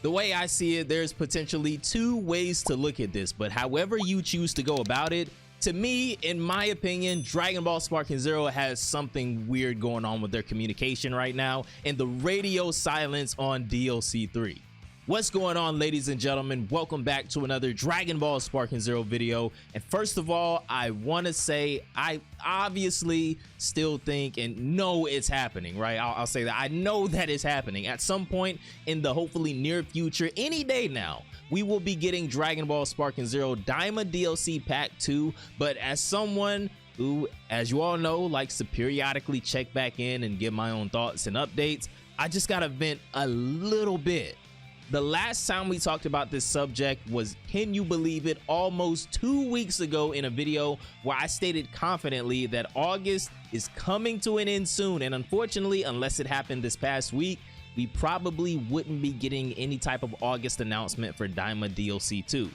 The way I see it, there's potentially two ways to look at this, but however you choose to go about it, to me, in my opinion, Dragon Ball Sparking Zero has something weird going on with their communication right now and the radio silence on DLC 3. What's going on, ladies and gentlemen? Welcome back to another Dragon Ball Sparking Zero video. And first of all, I want to say I obviously still think and know it's happening, right? I'll say that I know that it's happening at some point in the hopefully near future. Any day now, we will be getting Dragon Ball Sparking Zero Daima DLC Pack 2. But as someone who, as you all know, likes to periodically check back in and give my own thoughts and updates, I just gotta vent a little bit. The last time we talked about this subject was, can you believe it, almost 2 weeks ago in a video where I stated confidently that August is coming to an end soon, and unfortunately, unless it happened this past week, we probably wouldn't be getting any type of August announcement for Daima DLC 2.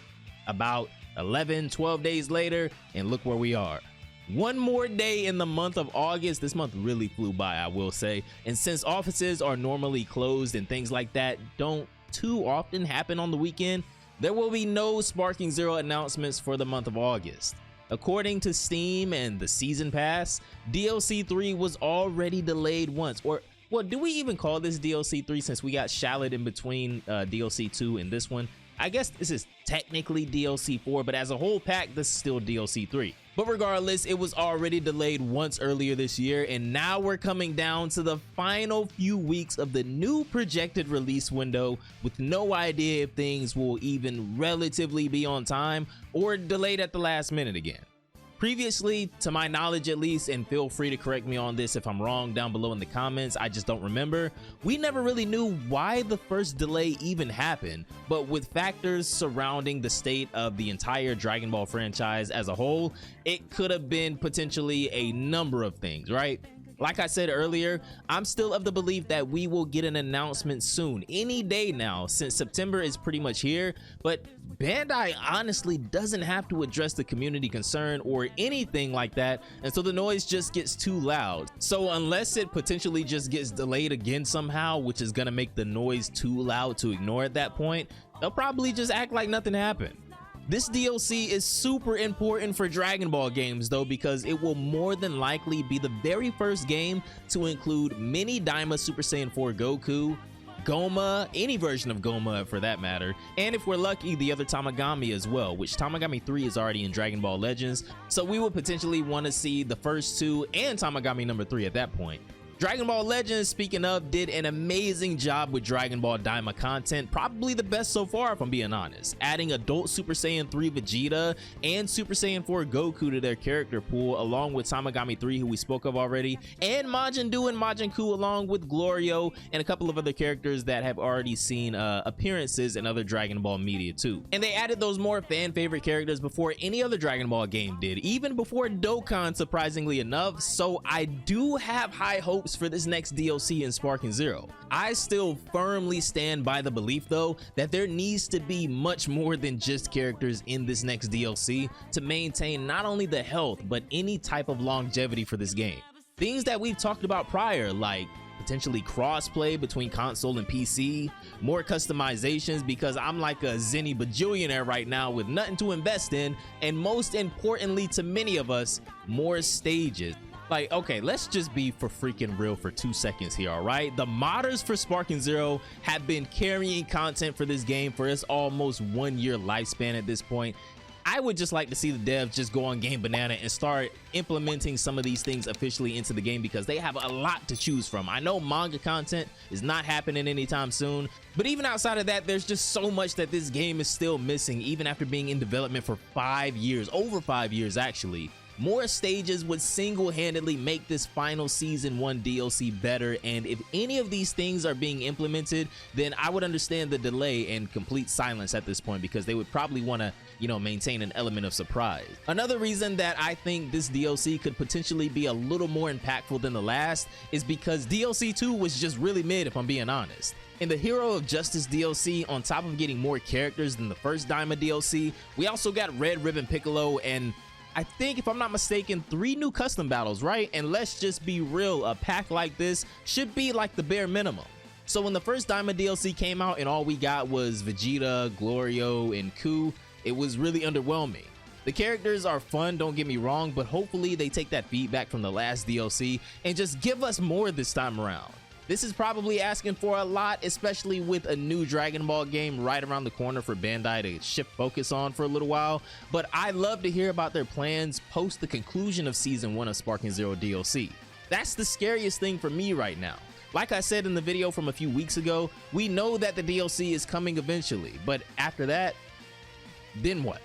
About 11-12 days later, and look where we are. One more day in the month of August. This month really flew by, I will say, and since offices are normally closed and things like that don't too often happen on the weekend, there will be no Sparking Zero announcements for the month of August. According to Steam and the Season Pass, DLC 3 was already delayed once, or well, do we even call this DLC 3 since we got shallowed in between DLC 2 and this one? I guess this is technically DLC 4, but as a whole pack, this is still DLC 3. But regardless, it was already delayed once earlier this year, and now we're coming down to the final few weeks of the new projected release window with no idea if things will even relatively be on time or delayed at the last minute again. Previously, to my knowledge at least, and feel free to correct me on this if I'm wrong down below in the comments, I just don't remember, we never really knew why the first delay even happened, but with factors surrounding the state of the entire Dragon Ball franchise as a whole, it could have been potentially a number of things, right? Like I said earlier, I'm still of the belief that we will get an announcement soon, any day now, since September is pretty much here, but Bandai honestly doesn't have to address the community concern or anything like that, and so the noise just gets too loud. So unless it potentially just gets delayed again somehow, which is gonna make the noise too loud to ignore at that point, they'll probably just act like nothing happened. This DLC is super important for Dragon Ball games though, because it will more than likely be the very first game to include mini Daima Super Saiyan 4 Goku, Goma, any version of Goma for that matter, and if we're lucky, the other Tamagami as well, which Tamagami 3 is already in Dragon Ball Legends, so we will potentially want to see the first two and Tamagami number 3 at that point. Dragon Ball Legends, speaking of, did an amazing job with Dragon Ball Daima content, probably the best so far if I'm being honest, adding adult Super Saiyan 3 Vegeta and Super Saiyan 4 Goku to their character pool, along with Tamagami 3 who we spoke of already, and Majin Buu and Majin Ku along with Glorio and a couple of other characters that have already seen appearances in other Dragon Ball media too. And they added those more fan favorite characters before any other Dragon Ball game did, even before Dokkan surprisingly enough, so I do have high hopes for this next DLC in Sparking Zero. I still firmly stand by the belief though that there needs to be much more than just characters in this next DLC to maintain not only the health but any type of longevity for this game. Things that we've talked about prior, like potentially crossplay between console and PC, more customizations because I'm like a zenny bajillionaire right now with nothing to invest in, and most importantly to many of us, more stages. Like, okay, let's just be for freaking real for 2 seconds here, all right? The modders for Sparking Zero have been carrying content for this game for its almost 1 year lifespan at this point. I would just like to see the devs just go on Game Banana and start implementing some of these things officially into the game because they have a lot to choose from. I know manga content is not happening anytime soon, but even outside of that, there's just so much that this game is still missing, even after being in development for 5 years, over 5 years actually. More stages would single-handedly make this final Season 1 DLC better, and if any of these things are being implemented, then I would understand the delay and complete silence at this point because they would probably want to, maintain an element of surprise. Another reason that I think this DLC could potentially be a little more impactful than the last is because DLC 2 was just really mid, if I'm being honest. In the Hero of Justice DLC, on top of getting more characters than the first Daima DLC, we also got Red Ribbon Piccolo and I think, if I'm not mistaken, 3 new custom battles, right? And let's just be real, a pack like this should be like the bare minimum. So when the first Daima DLC came out and all we got was Vegeta, Glorio, and Ku, it was really underwhelming. The characters are fun, don't get me wrong, but hopefully they take that feedback from the last DLC and just give us more this time around. This is probably asking for a lot, especially with a new Dragon Ball game right around the corner for Bandai to shift focus on for a little while, but I'd love to hear about their plans post the conclusion of Season 1 of Sparking Zero DLC. That's the scariest thing for me right now. Like I said in the video from a few weeks ago, we know that the DLC is coming eventually, but after that, then what?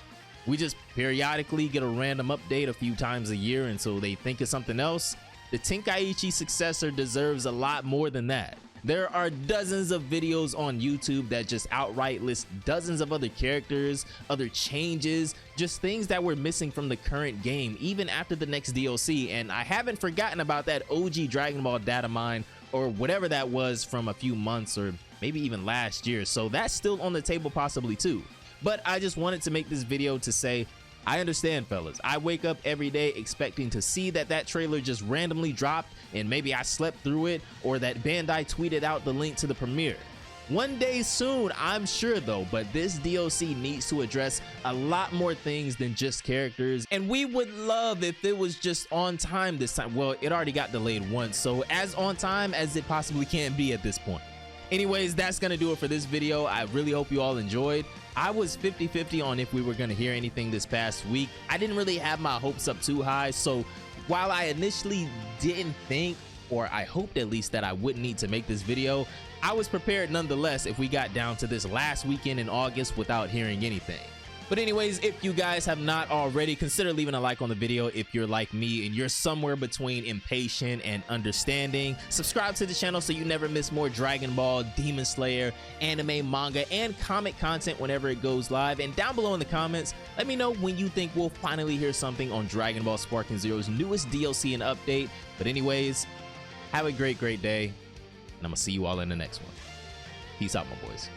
We just periodically get a random update a few times a year until they think of something else? The Tenkaichi successor deserves a lot more than that. There are dozens of videos on YouTube that just outright list dozens of other characters, other changes, just things that were missing from the current game even after the next DLC, and I haven't forgotten about that OG Dragon Ball data mine or whatever that was from a few months or maybe even last year, so that's still on the table possibly too. But I just wanted to make this video to say, I understand, fellas. I wake up every day expecting to see that trailer just randomly dropped and maybe I slept through it, or that Bandai tweeted out the link to the premiere. One day soon, I'm sure though, but this DLC needs to address a lot more things than just characters, and we would love if it was just on time this time. Well, it already got delayed once, so as on time as it possibly can be at this point. Anyways, that's gonna do it for this video. I really hope you all enjoyed. I was 50-50 on if we were gonna hear anything this past week. I didn't really have my hopes up too high, so while I initially didn't think, or I hoped at least, that I wouldn't need to make this video, I was prepared nonetheless if we got down to this last weekend in August without hearing anything. But anyways, if you guys have not already, consider leaving a like on the video if you're like me and you're somewhere between impatient and understanding. Subscribe to the channel so you never miss more Dragon Ball, Demon Slayer, anime, manga, and comic content whenever it goes live. And down below in the comments, let me know when you think we'll finally hear something on Dragon Ball Sparking Zero's newest DLC and update. But anyways, have a great day, and I'm gonna see you all in the next one. Peace out, my boys.